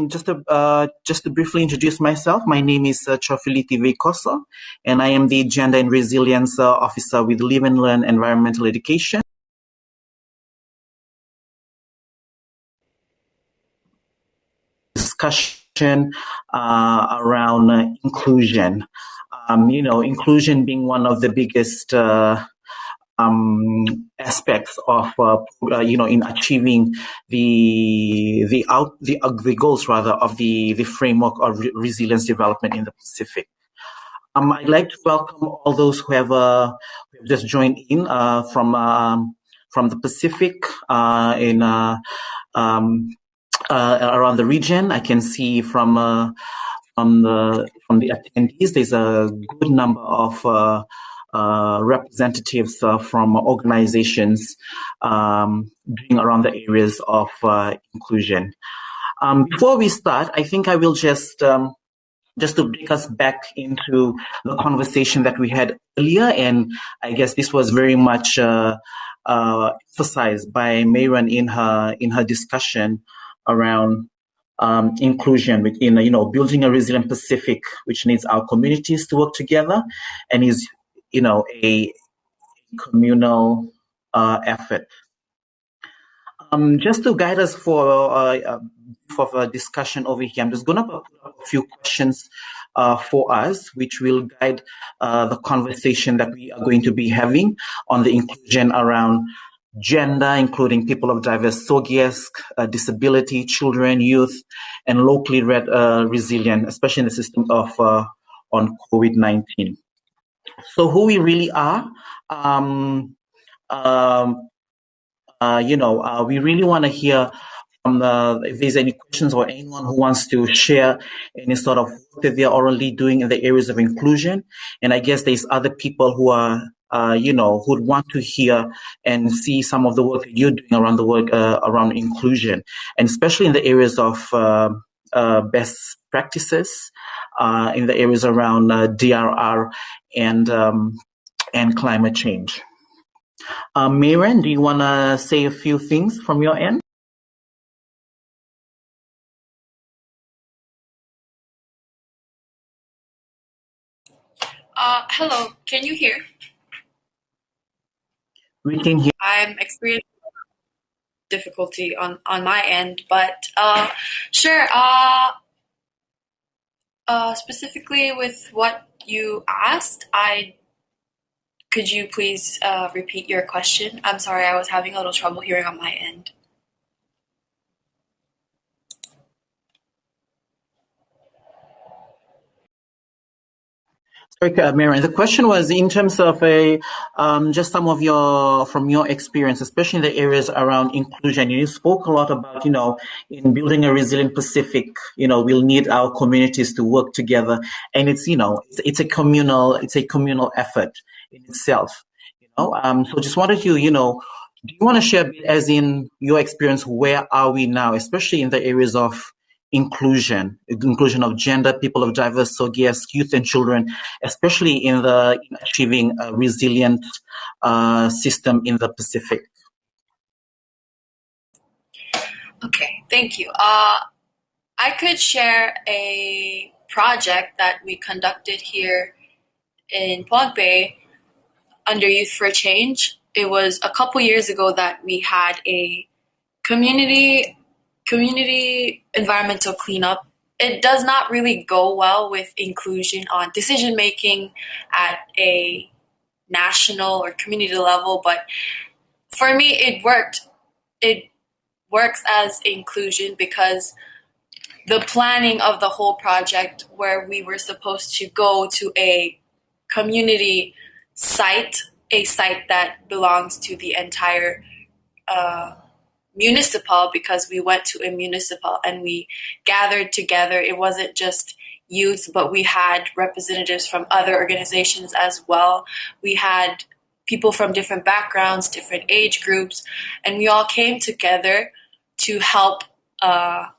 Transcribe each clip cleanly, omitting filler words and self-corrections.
just to briefly introduce myself, my name is Chofiliti Veikoso, and I am the Gender and Resilience Officer with Live and Learn Environmental Education. Discussion around inclusion. Inclusion being one of the biggest aspects of in achieving the goals rather of the framework of resilience development in the Pacific. I'd like to welcome all those who have just joined in from the Pacific around the region. I can see from the attendees, there's a good number of representatives from organizations doing around the areas of inclusion. Before we start, I think I will just to bring us back into the conversation that we had earlier, and I guess this was very much emphasized by Mayron in her discussion around inclusion within building a resilient Pacific, which needs our communities to work together and is a communal effort. Just to guide us for a discussion over here, I'm just going to put up a few questions for us, which will guide the conversation that we are going to be having on the inclusion around gender, including people of diverse SOGIESC, disability, children, youth, and locally resilient, especially in the system of on COVID-19. So who we really are, we really want to hear from if there's any questions or anyone who wants to share any sort of work that they are already doing in the areas of inclusion. And I guess there's other people who are, who'd want to hear and see some of the work that you're doing around the work around inclusion, and especially in the areas of best practices, in the areas around DRR and climate change. Mayron, do you want to say a few things from your end? Hello, can you hear? We can hear. I'm experiencing difficulty on my end, but sure. Specifically with what you asked, could you please repeat your question? I'm sorry, I was having a little trouble hearing on my end. Okay, Mayron, the question was in terms of just some of from your experience, especially in the areas around inclusion. You spoke a lot about, in building a resilient Pacific, we'll need our communities to work together, and it's a communal effort in itself. So just wanted to, do you want to share a bit as in your experience? Where are we now, especially in the areas of inclusion of gender, people of diverse SOGIESC, youth and children, especially in achieving a resilient system in the Pacific? Okay, thank you. I could share a project that we conducted here in Pohnpei under Youth for Change. It was a couple years ago that we had a community environmental cleanup. It does not really go well with inclusion on decision making at a national or community level, but for me it worked. It works as inclusion because the planning of the whole project, where we were supposed to go to a community site, a site that belongs to the entire municipal, because we went to a municipal and we gathered together. It wasn't just youth, but we had representatives from other organizations as well. We had people from different backgrounds, different age groups, and we all came together to help. That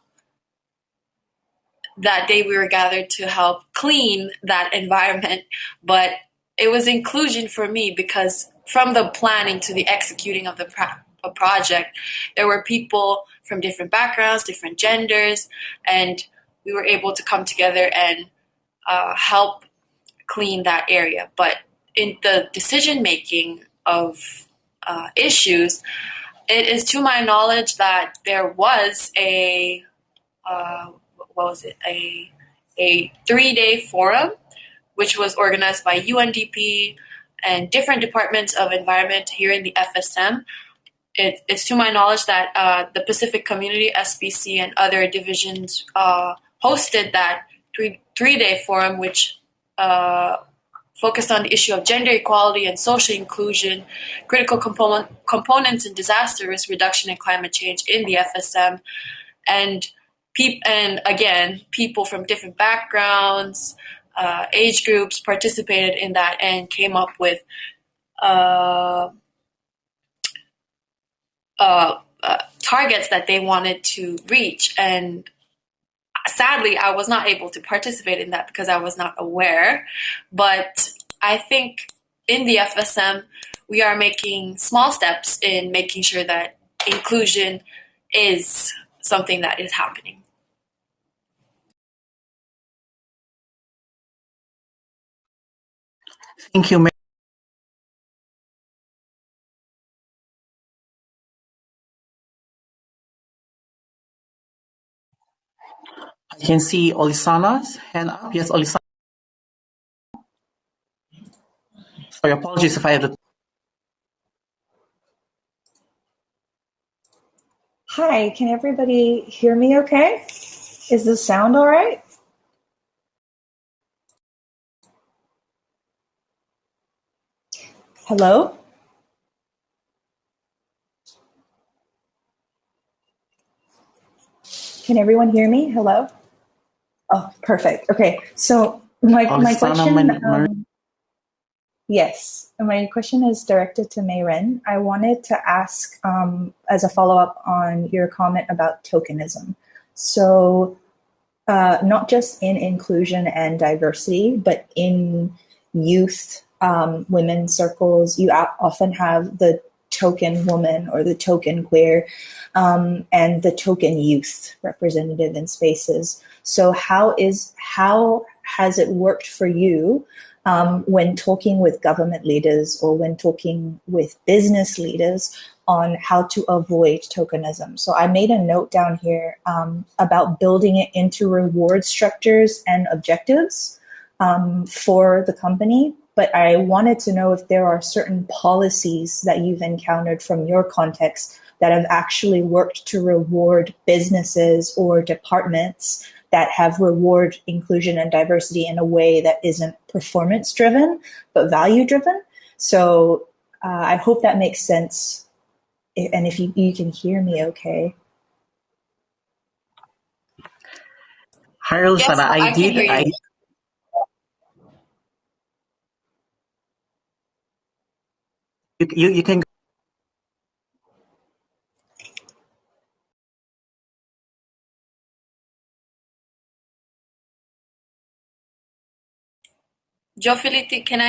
day we were gathered to help clean that environment, but it was inclusion for me because from the planning to the executing of the a project, there were people from different backgrounds, different genders, and we were able to come together and help clean that area. But in the decision making of issues, it is to my knowledge that there was what was it, a 3-day forum which was organized by UNDP and different departments of environment here in the FSM. It's to my knowledge that the Pacific Community, SPC, and other divisions hosted that three-day forum, which focused on the issue of gender equality and social inclusion, critical components in disaster risk reduction and climate change in the FSM, and again, people from different backgrounds, age groups participated in that and came up with targets that they wanted to reach. And sadly, I was not able to participate in that because I was not aware. But I think in the FSM, we are making small steps in making sure that inclusion is something that is happening. Thank you, Mary. I can see Olisana's hand up. Yes, Olisana. Sorry, apologies if I have the. Hi, can everybody hear me okay? Is the sound all right? Hello? Can everyone hear me? Hello? Oh, perfect. Okay, so my question, yes, my question is directed to Mayren. I wanted to ask, as a follow-up on your comment about tokenism. So not just in inclusion and diversity, but in youth, women's circles, you often have the token woman or the token queer, and the token youth representative in spaces. So how has it worked for you when talking with government leaders or when talking with business leaders on how to avoid tokenism? So I made a note down here about building it into reward structures and objectives for the company. But I wanted to know if there are certain policies that you've encountered from your context that have actually worked to reward businesses or departments that have reward inclusion and diversity in a way that isn't performance driven, but value driven. So I hope that makes sense. And if you can hear me okay. Hi, Olisana. Yes, I can hear you. You can. Joe Filiti, can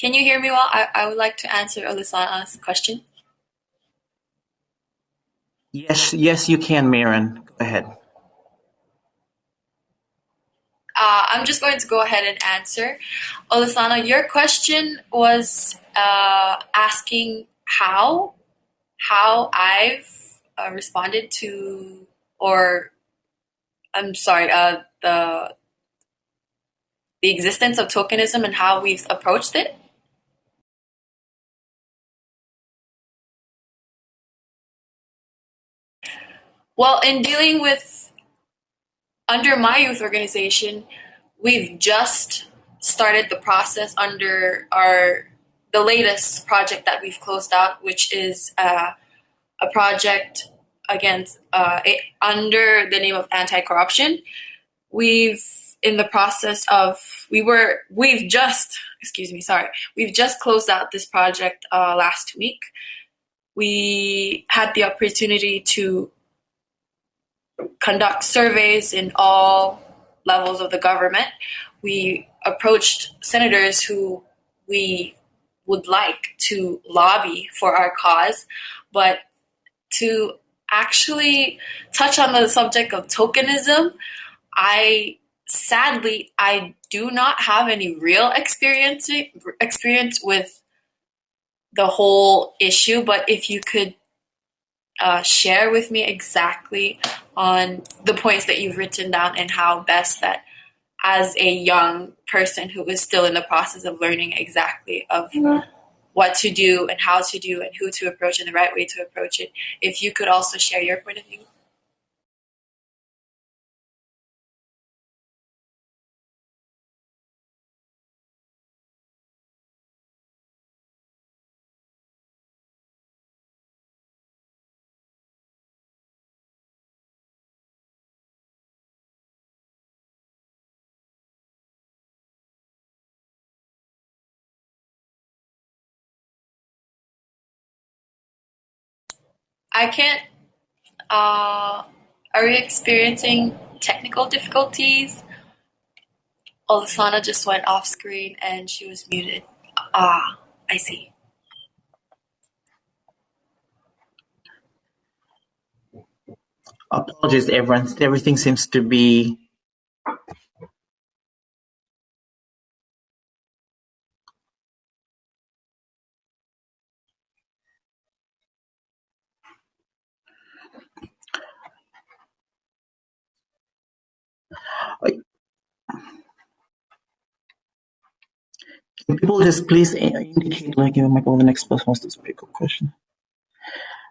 you hear me well? I would like to answer Olisana's question. Yes, you can, Mayren. Go ahead. I'm just going to go ahead and answer. Olisana, your question was asking how I've responded to, or I'm sorry, the existence of tokenism and how we've approached it. Well, in dealing with, under my youth organization, we've just started the process under the latest project that we've closed out, which is a project against under the name of anti-corruption. We've just closed out this project last week. We had the opportunity to conduct surveys in all levels of the government. We approached senators who we would like to lobby for our cause, but to actually touch on the subject of tokenism, I do not have any real experience with the whole issue, but if you could share with me exactly on the points that you've written down and how best that as a young person who is still in the process of learning exactly of what to do and how to do and who to approach and the right way to approach it, if you could also share your point of view. I can't. Are we experiencing technical difficulties? Olasana just went off screen and she was muted. Ah, I see. Apologies, everyone. Everything seems to be. Can people just please indicate, like, Michael, the next person wants to speak a question?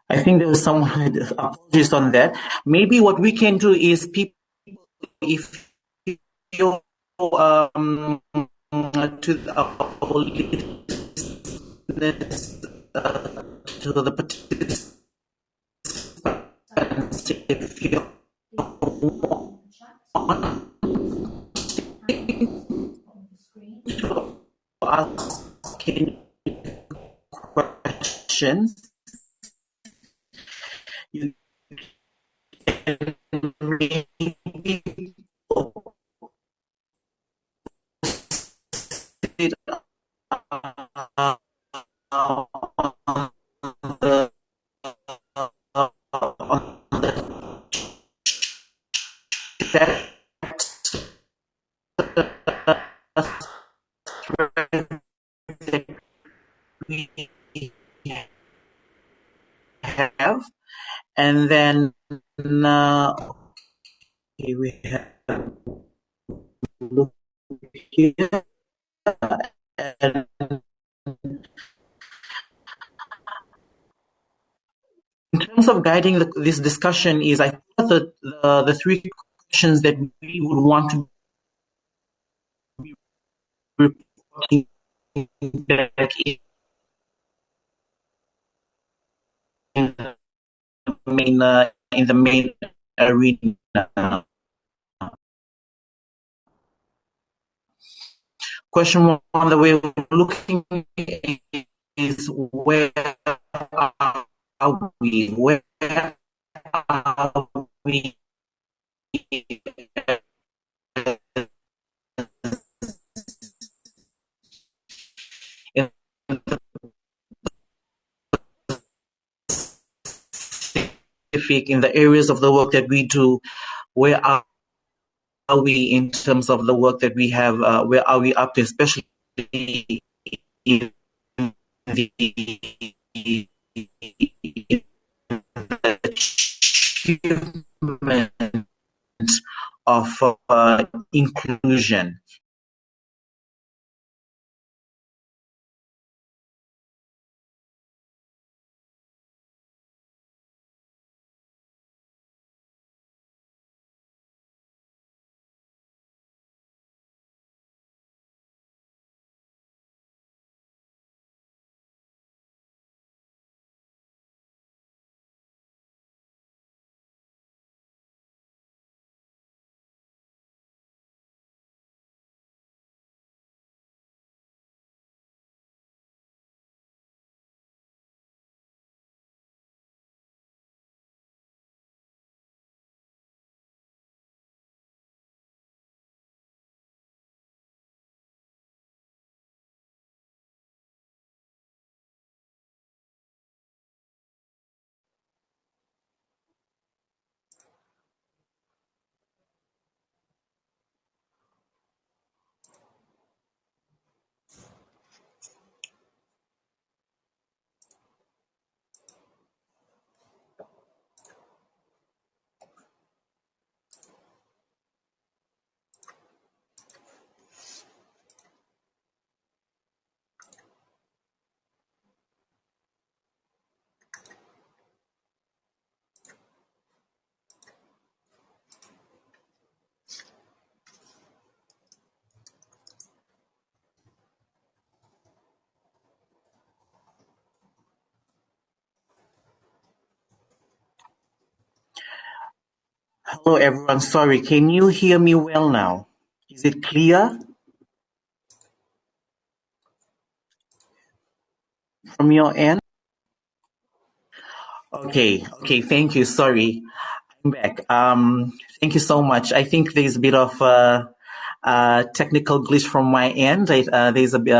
I think there was someone who had apologies on that. Maybe what we can do is, people, if you to the participants, if you want to ask any questions, you can maybe post it on the chat thread that we have, and then okay, we have look here, and in terms of guiding this discussion, is I thought that the three questions that we would want to be reporting back in the main arena. Question one, the way we're looking is where are we? Where are we in the areas of the work that we do? Where are we in terms of the work that we have? Where are we up to, especially in the achievement of inclusion? Hello, everyone. Sorry, can you hear me well now? Is it clear from your end? Okay, thank you. Sorry, I'm back. Thank you so much. I think there's a bit of technical glitch from my end. There's a bit,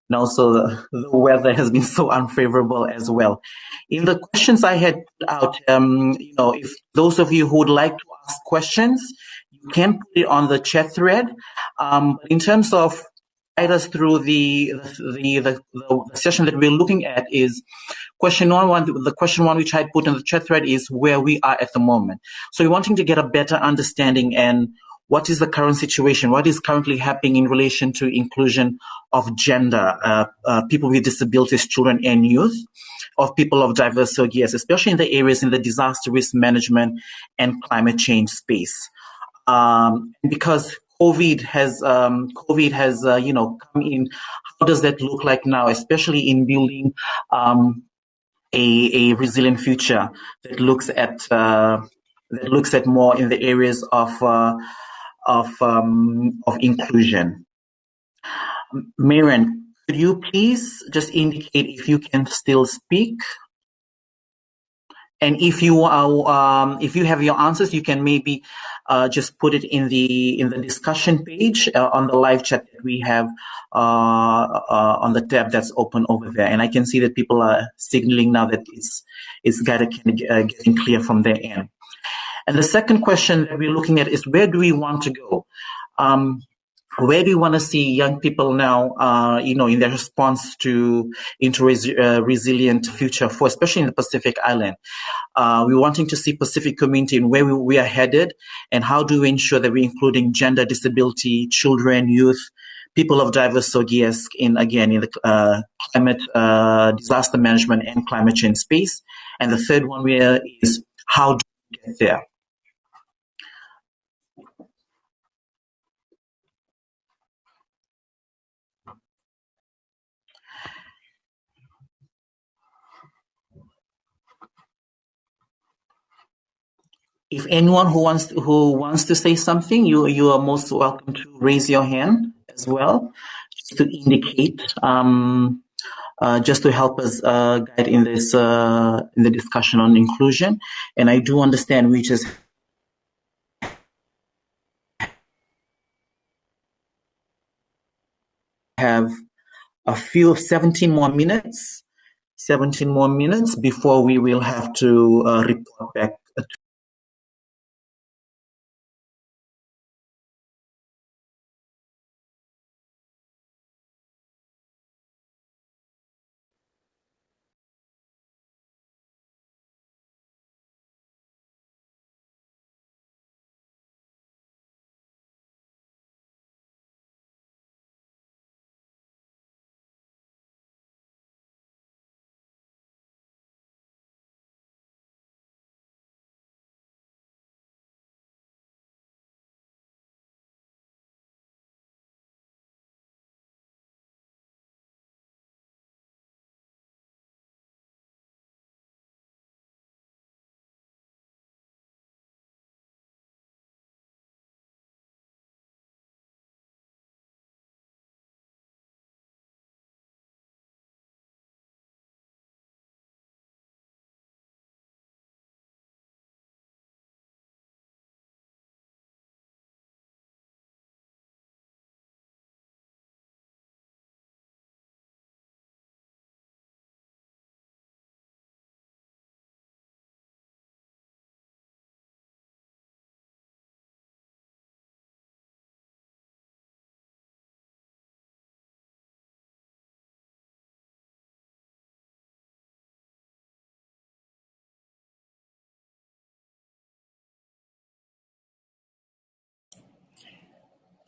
and also the weather has been so unfavorable as well. In the questions I had put out, if those of you who would like to ask questions, you can put it on the chat thread. In terms of guide us through the session that we're looking at is question one. The question one which I put in the chat thread is where we are at the moment. So we're wanting to get a better understanding and what is the current situation, what is currently happening in relation to inclusion of gender, people with disabilities, children and youth, of people of diverse SOGIES, especially in the areas in the disaster risk management and climate change space. Because COVID has come in. How does that look like now, especially in building a resilient future that looks at more in the areas of inclusion? Maren, could you please just indicate if you can still speak? And if you have your answers, you can maybe just put it in the discussion page on the live chat that we have on the tab that's open over there. And I can see that people are signaling now that it's getting clear from their end. And the second question that we're looking at is where do we want to go? Where do you want to see young people now, in their response into resilient future for, especially in the Pacific Island? We're wanting to see Pacific community and where we are headed, and how do we ensure that we're including gender, disability, children, youth, people of diverse SOGIES in the climate, disaster management and climate change space. And the third one is how do we get there? If anyone who wants to say something, you are most welcome to raise your hand as well, just to indicate, just to help us guide in this in the discussion on inclusion. And I do understand we just have a few of 17 more minutes before we will have to report back.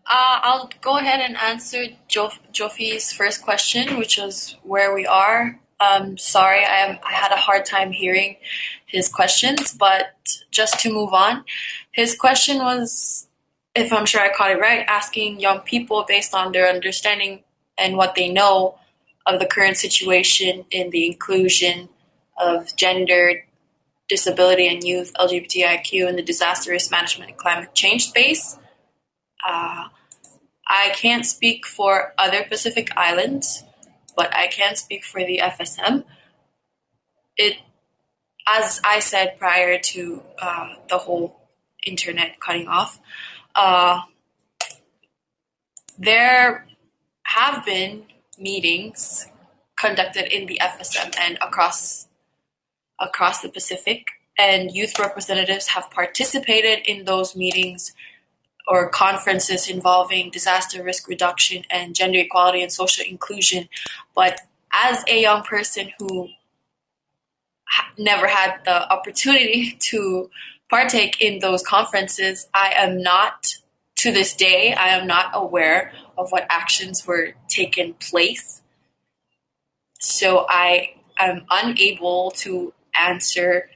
I'll go ahead and answer Jofi's first question, which was where we are. Sorry, I had a hard time hearing his questions, but just to move on, his question was, if I'm sure I caught it right, asking young people based on their understanding and what they know of the current situation in the inclusion of gender, disability and youth, LGBTIQ, in the disaster risk management and climate change space. I can't speak for other Pacific Islands, but I can speak for the FSM. As I said prior to the whole internet cutting off, there have been meetings conducted in the FSM and across the Pacific, and youth representatives have participated in those meetings or conferences involving disaster risk reduction and gender equality and social inclusion. But as a young person who never had the opportunity to partake in those conferences, I am not, to this day, I am not aware of what actions were taken place. So I am unable to answer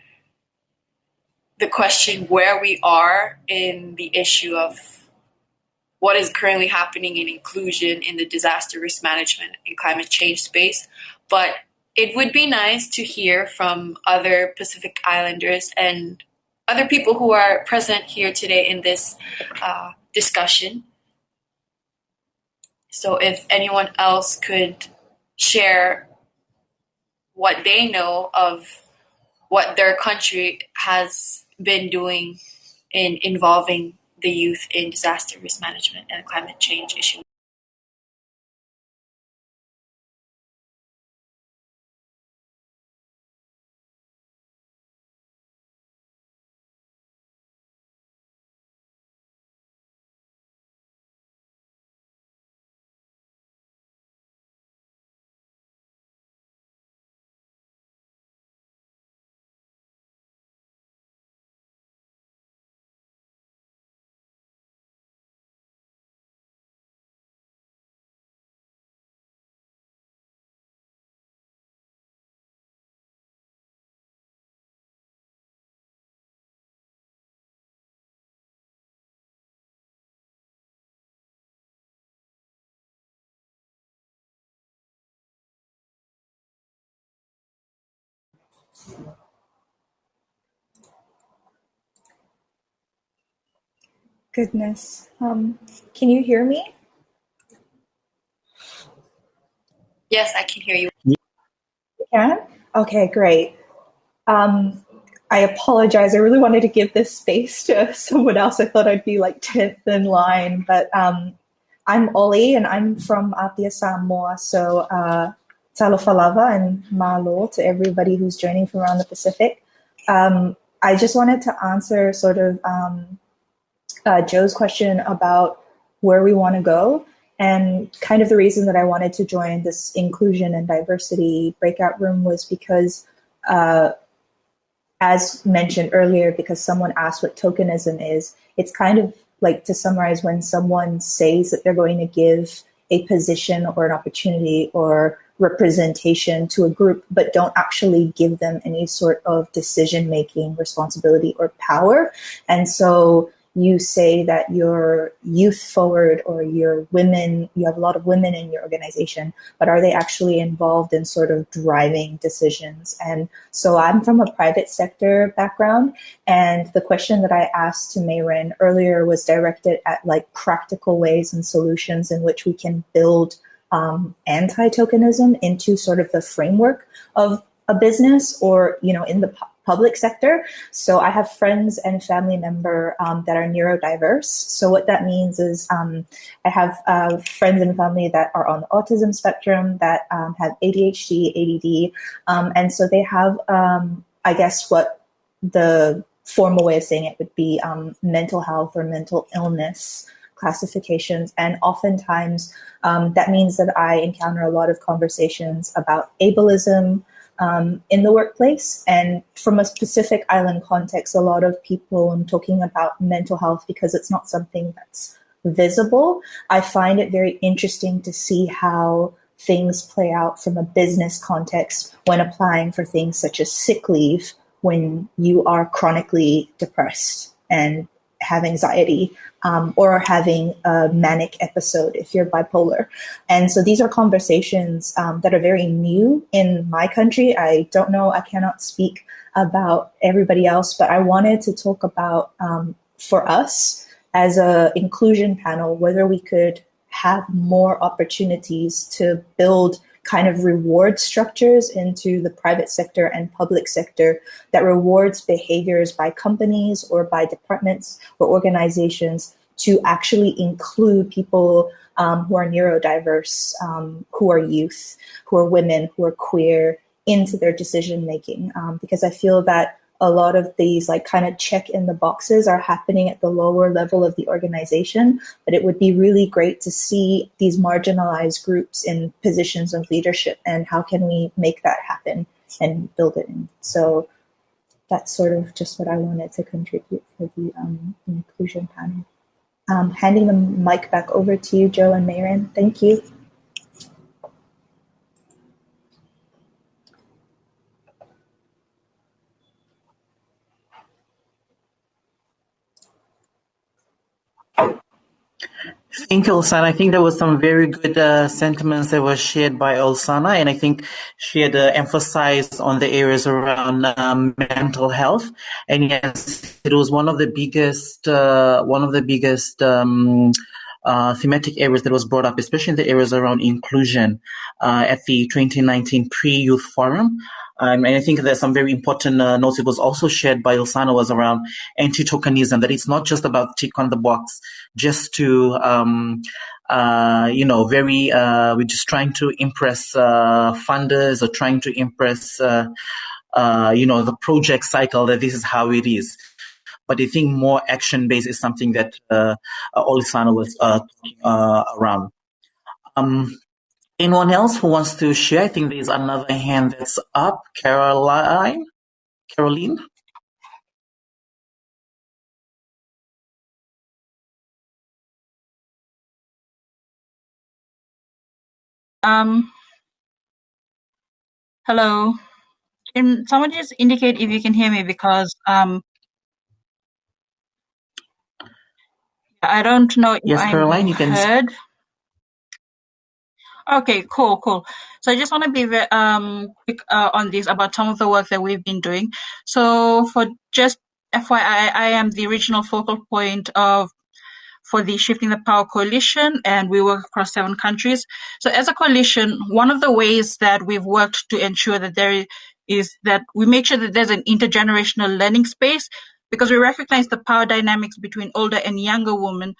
the question where we are in the issue of what is currently happening in inclusion in the disaster risk management and climate change space. But it would be nice to hear from other Pacific Islanders and other people who are present here today in this discussion. So if anyone else could share what they know of what their country has been doing in involving the youth in disaster risk management and climate change issues. Goodness. Can you hear me? Yes, I can hear you. You can? Okay, great. I apologize. I really wanted to give this space to someone else. I thought I'd be like 10th in line, but I'm Ollie and I'm from Apia Samoa. So Talofalava and Malo to everybody who's joining from around the Pacific. I just wanted to answer sort of Joe's question about where we want to go. And kind of the reason that I wanted to join this inclusion and diversity breakout room was because, as mentioned earlier, because someone asked what tokenism is, it's kind of like, to summarize, when someone says that they're going to give a position or an opportunity or representation to a group, but don't actually give them any sort of decision-making responsibility or power. And so you say that you're youth forward or you're women, you have a lot of women in your organization, but are they actually involved in sort of driving decisions? And so I'm from a private sector background, and the question that I asked to Mayren earlier was directed at like practical ways and solutions in which we can build anti-tokenism into sort of the framework of a business or, you know, in the public sector. So I have friends and family member that are neurodiverse. So what that means is I have friends and family that are on the autism spectrum, that have ADHD, ADD. And so they have, I guess what the formal way of saying it would be mental health or mental illness classifications. And oftentimes that means that I encounter a lot of conversations about ableism, in the workplace. And from a Pacific Island context, a lot of people are talking about mental health because it's not something that's visible. I find it very interesting to see how things play out from a business context when applying for things such as sick leave when you are chronically depressed and have anxiety or are having a manic episode if you're bipolar. And so these are conversations that are very new in my country. I don't know, I cannot speak about everybody else, but I wanted to talk about for us as a inclusion panel, whether we could have more opportunities to build kind of reward structures into the private sector and public sector that rewards behaviors by companies or by departments or organizations to actually include people who are neurodiverse, who are youth, who are women, who are queer into their decision making. Because I feel that a lot of these like kind of check in the boxes are happening at the lower level of the organization, but it would be really great to see these marginalized groups in positions of leadership, and how can we make that happen and build it in. So that's sort of just what I wanted to contribute for the inclusion panel. Handing the mic back over to you, Joe and Mayren. Thank you. Thank you, Ulsana. I think there was some very good sentiments that were shared by Ulsana, and I think she had emphasized on the areas around mental health. And yes, it was one of the biggest thematic areas that was brought up, especially in the areas around inclusion at the 2019 Pre-Youth Forum. And I think there's some very important notes. It was also shared by Ulsana was around anti-tokenism, that it's not just about tick on the box, just to, we're just trying to impress funders or trying to impress, the project cycle, that this is how it is. But I think more action-based is something that Ulsana was around. Anyone else who wants to share? I think there's another hand that's up. Caroline? Hello. Can someone just indicate if you can hear me, because I don't know if yes, Caroline, you can heard. Okay, cool. So I just want to be very quick on this about some of the work that we've been doing. So for just FYI, I am the regional focal point for the Shifting the Power Coalition, and we work across 7 countries. So as a coalition, one of the ways that we've worked to ensure that there is that we make sure that there's an intergenerational learning space, because we recognize the power dynamics between older and younger women.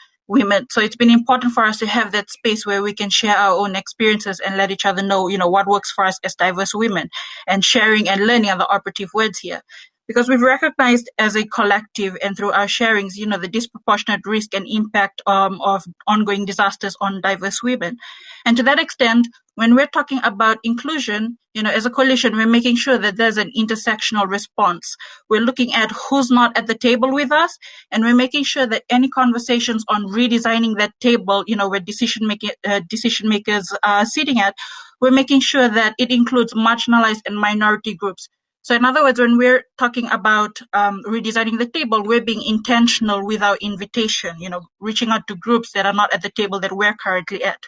So it's been important for us to have that space where we can share our own experiences and let each other know, what works for us as diverse women, and sharing and learning are the operative words here. Because we've recognized as a collective and through our sharings, the disproportionate risk and impact of ongoing disasters on diverse women. And to that extent, when we're talking about inclusion, as a coalition, we're making sure that there's an intersectional response. We're looking at who's not at the table with us, and we're making sure that any conversations on redesigning that table, where decision makers are sitting at, we're making sure that it includes marginalized and minority groups. So in other words, when we're talking about redesigning the table, we're being intentional with our invitation, reaching out to groups that are not at the table that we're currently at.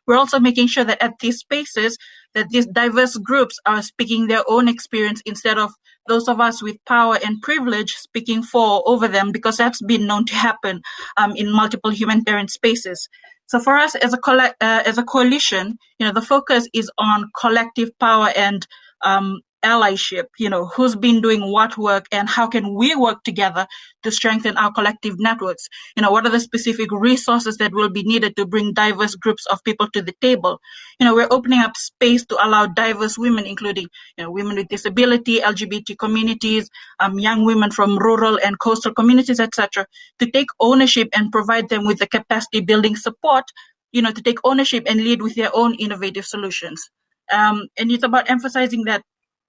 We're also making sure that at these spaces, that these diverse groups are speaking their own experience instead of those of us with power and privilege speaking over them, because that's been known to happen in multiple humanitarian spaces. So for us as a coalition, the focus is on collective power and allyship, who's been doing what work and how can we work together to strengthen our collective networks? What are the specific resources that will be needed to bring diverse groups of people to the table? We're opening up space to allow diverse women, including, women with disability, LGBT communities, young women from rural and coastal communities, etc., to take ownership and provide them with the capacity building support, to take ownership and lead with their own innovative solutions. And it's about emphasizing that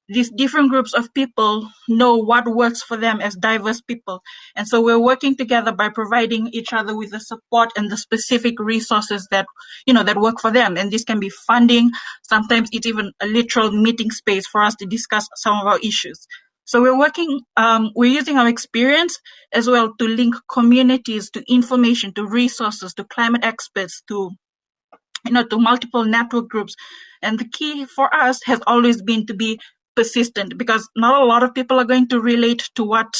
these different groups of people know what works for them as diverse people. And so we're working together by providing each other with the support and the specific resources that, that work for them. And this can be funding. Sometimes it's even a literal meeting space for us to discuss some of our issues. So we're using our experience as well to link communities to information, to resources, to climate experts, to multiple network groups. And the key for us has always been to be persistent, because not a lot of people are going to relate to what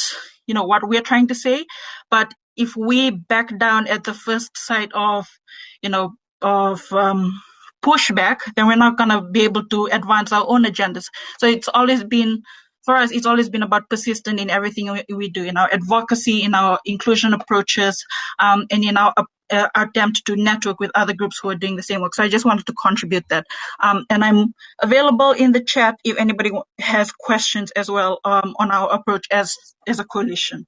we're trying to say. But if we back down at the first sight of pushback, then we're not going to be able to advance our own agendas. So for us, it's always been about persistent in everything we do, in our advocacy, in our inclusion approaches, and in our attempt to network with other groups who are doing the same work. So I just wanted to contribute that. And I'm available in the chat if anybody has questions as well on our approach as a coalition.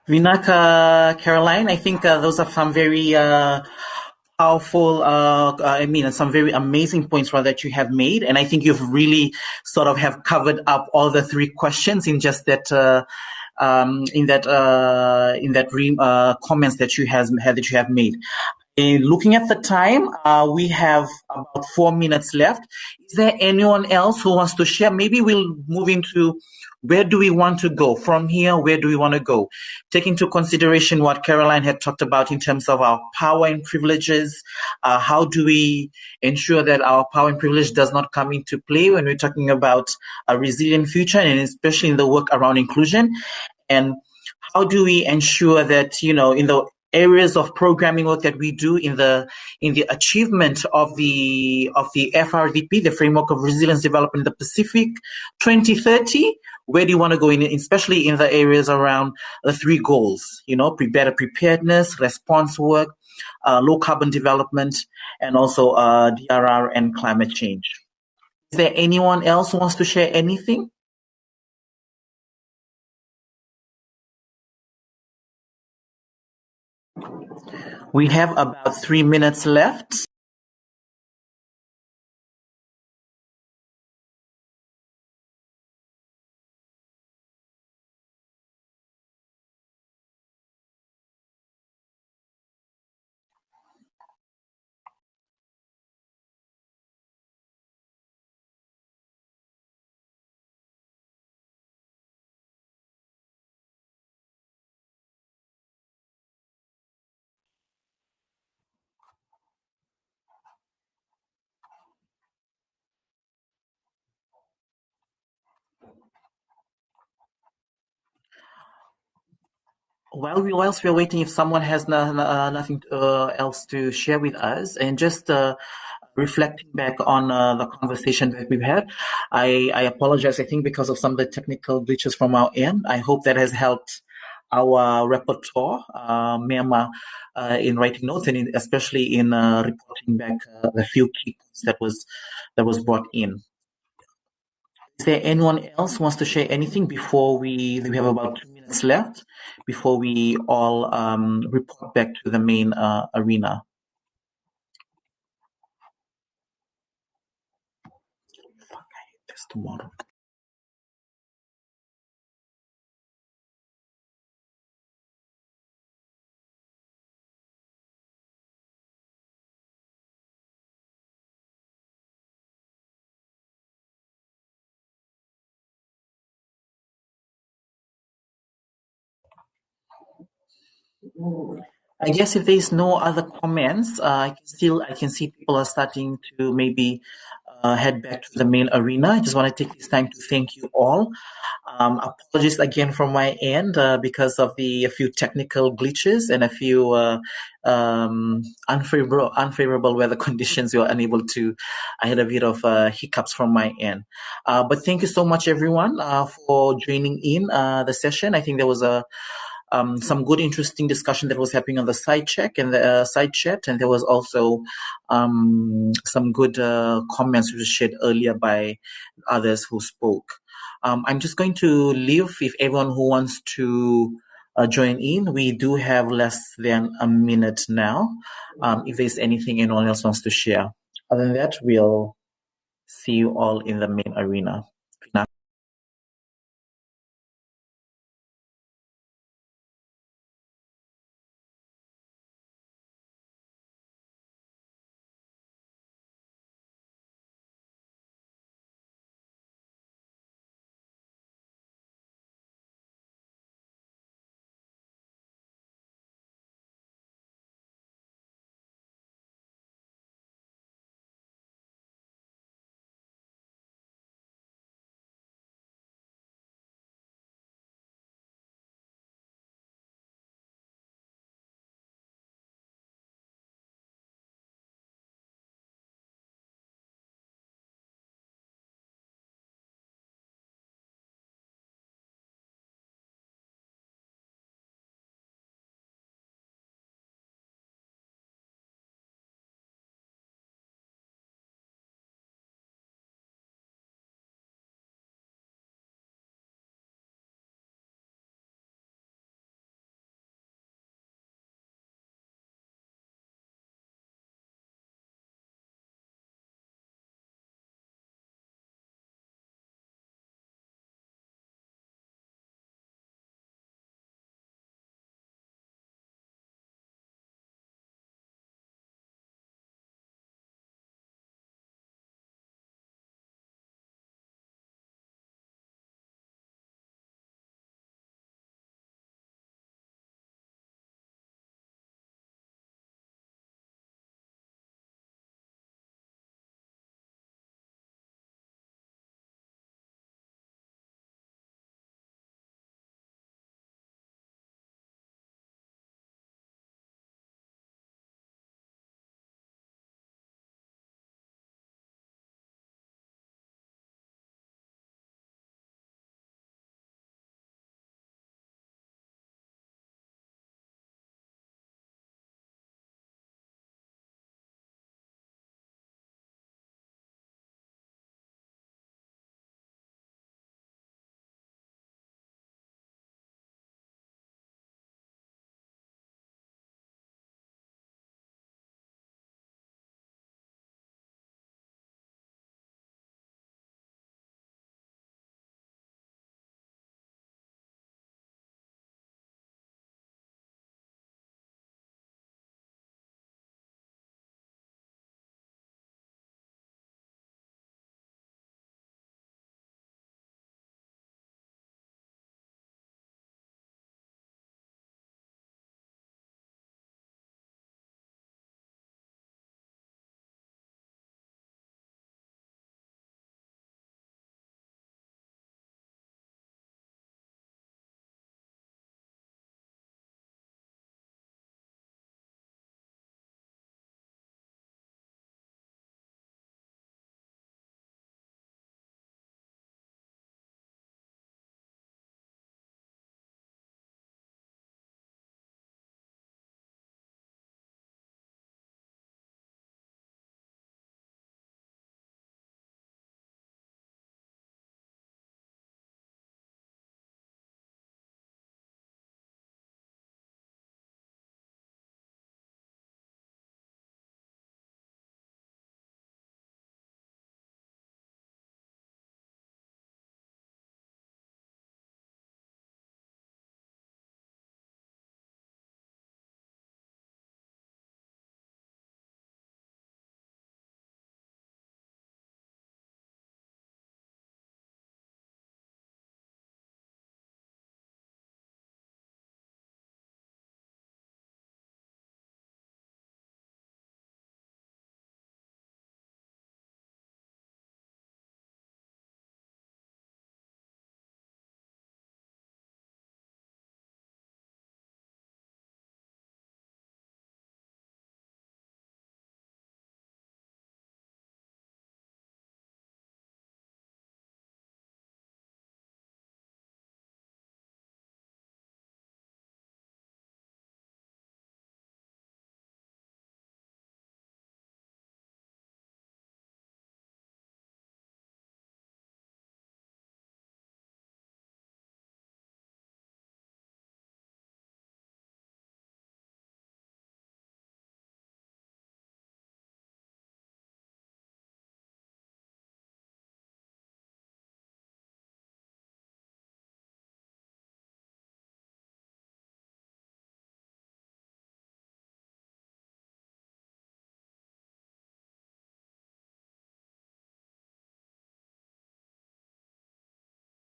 Vinaka, Caroline, I think those are some very powerful, some very amazing points that you have made. And I think you've really sort of have covered up all the three questions in just that comments that you have made. Looking at the time, we have about 4 minutes left. Is there anyone else who wants to share? Maybe we'll move into where do we want to go from here? Where do we want to go? Take into consideration what Caroline had talked about in terms of our power and privileges. How do we ensure that our power and privilege does not come into play when we're talking about a resilient future, and especially in the work around inclusion? And how do we ensure that, in the areas of programming work that we do in the achievement of the FRDP, the Framework of Resilience Development in the Pacific 2030, where do you want to go in, especially in the areas around the three goals, better preparedness, response work, low carbon development, and also DRR and climate change. Is there anyone else who wants to share anything? We have about 3 minutes left. Whilst we're waiting, if someone has nothing else to share with us, and just reflecting back on the conversation that we've had, I apologize, I think, because of some of the technical glitches from our end. I hope that has helped our repertoire, Myanmar, in writing notes, and especially in reporting back the few key points that was brought in. Is there anyone else who wants to share anything before we have about 2 minutes left before we all report back to the main arena? That's tomorrow. I guess if there's no other comments, I can see people are starting to maybe head back to the main arena. I just want to take this time to thank you all. Apologies again from my end because of a few technical glitches and a few unfavorable weather conditions. We were unable to. I had a bit of hiccups from my end. But thank you so much, everyone, for joining in the session. I think there was some good, interesting discussion that was happening on the side chat, and there was also some good comments which were shared earlier by others who spoke. I'm just going to leave if everyone who wants to join in. We do have less than a minute now. If there's anything anyone else wants to share. Other than that, we'll see you all in the main arena.